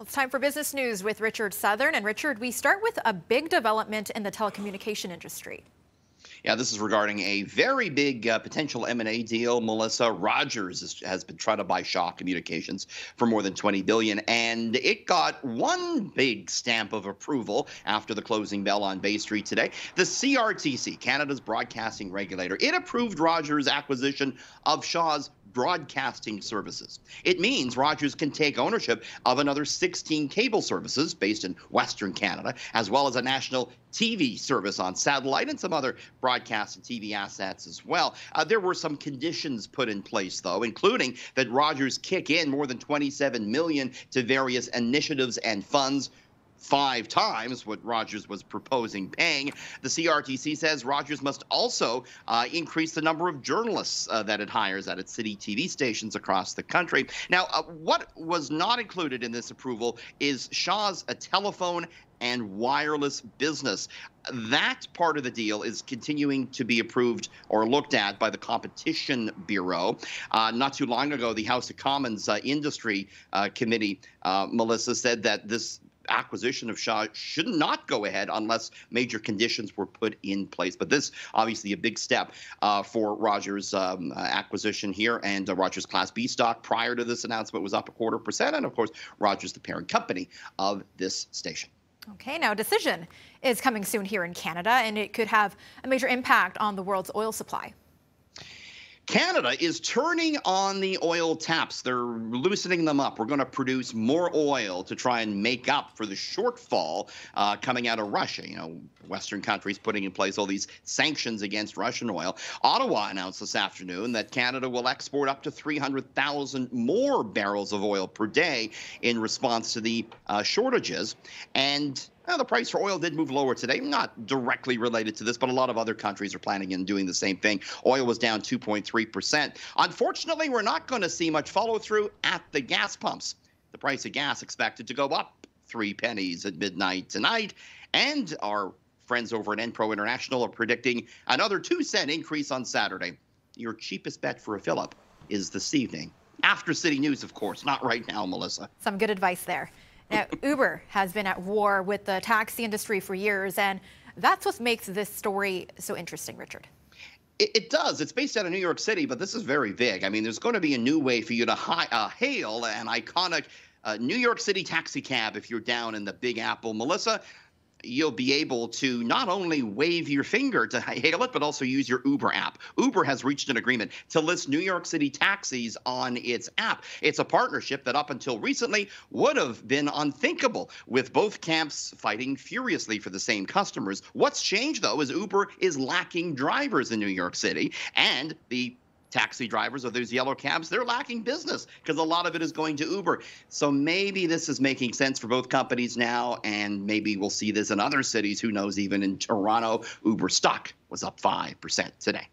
It's time for business news with Richard Southern. And Richard, we start with a big development in the telecommunication industry. Yeah, this is regarding a very big potential M&A deal. Melissa, Rogers has been trying to buy Shaw Communications for more than $20 billion, and it got one big stamp of approval after the closing bell on Bay Street today. The CRTC, Canada's broadcasting regulator, it approved Rogers' acquisition of Shaw's broadcasting services. It means Rogers can take ownership of another 16 cable services based in Western Canada, as well as a national TV service on satellite and some other broadcast and TV assets as well. There were some conditions put in place, though, including that Rogers kick in more than $27 million to various initiatives and funds, 5 times what Rogers was proposing paying. The CRTC says Rogers must also increase the number of journalists that it hires at its city TV stations across the country. Now, what was not included in this approval is Shaw's telephone and wireless business. That part of the deal is continuing to be approved or looked at by the Competition Bureau. Not too long ago, the House of Commons Industry Committee, Melissa, said that this acquisition of Shaw should not go ahead unless major conditions were put in place. But this, obviously, a big step for Rogers' acquisition here. And Rogers Class B stock prior to this announcement was up 0.25%. And, of course, Rogers, the parent company of this station. Okay, now a decision is coming soon here in Canada, and it could have a major impact on the world's oil supply. Canada is turning on the oil taps. They're loosening them up. We're going to produce more oil to try and make up for the shortfall coming out of Russia. You know, Western countries putting in place all these sanctions against Russian oil. Ottawa announced this afternoon that Canada will export up to 300,000 more barrels of oil per day in response to the shortages. And the price for oil did move lower today, not directly related to this, but a lot of other countries are planning on doing the same thing. Oil was down 2.3%. Unfortunately, we're not going to see much follow-through at the gas pumps. The price of gas expected to go up 3 pennies at midnight tonight, and our friends over at Enpro International are predicting another 2-cent increase on Saturday. Your cheapest bet for a fill-up is this evening. After City News, of course, not right now, Melissa. Some good advice there. Now, Uber has been at war with the taxi industry for years, and that's what makes this story so interesting, Richard. It does. It's based out of New York City, but this is very big. I mean, there's going to be a new way for you to hail an iconic New York City taxi cab if you're down in the Big Apple. Melissa, you'll be able to not only wave your finger to hail it, but also use your Uber app. Uber has reached an agreement to list New York City taxis on its app. It's a partnership that up until recently would have been unthinkable, with both camps fighting furiously for the same customers. What's changed, though, is Uber is lacking drivers in New York City, and the taxi drivers of those yellow cabs, they're lacking business because a lot of it is going to Uber. So maybe this is making sense for both companies now, and maybe we'll see this in other cities. Who knows? Even in Toronto, Uber stock was up 5% today.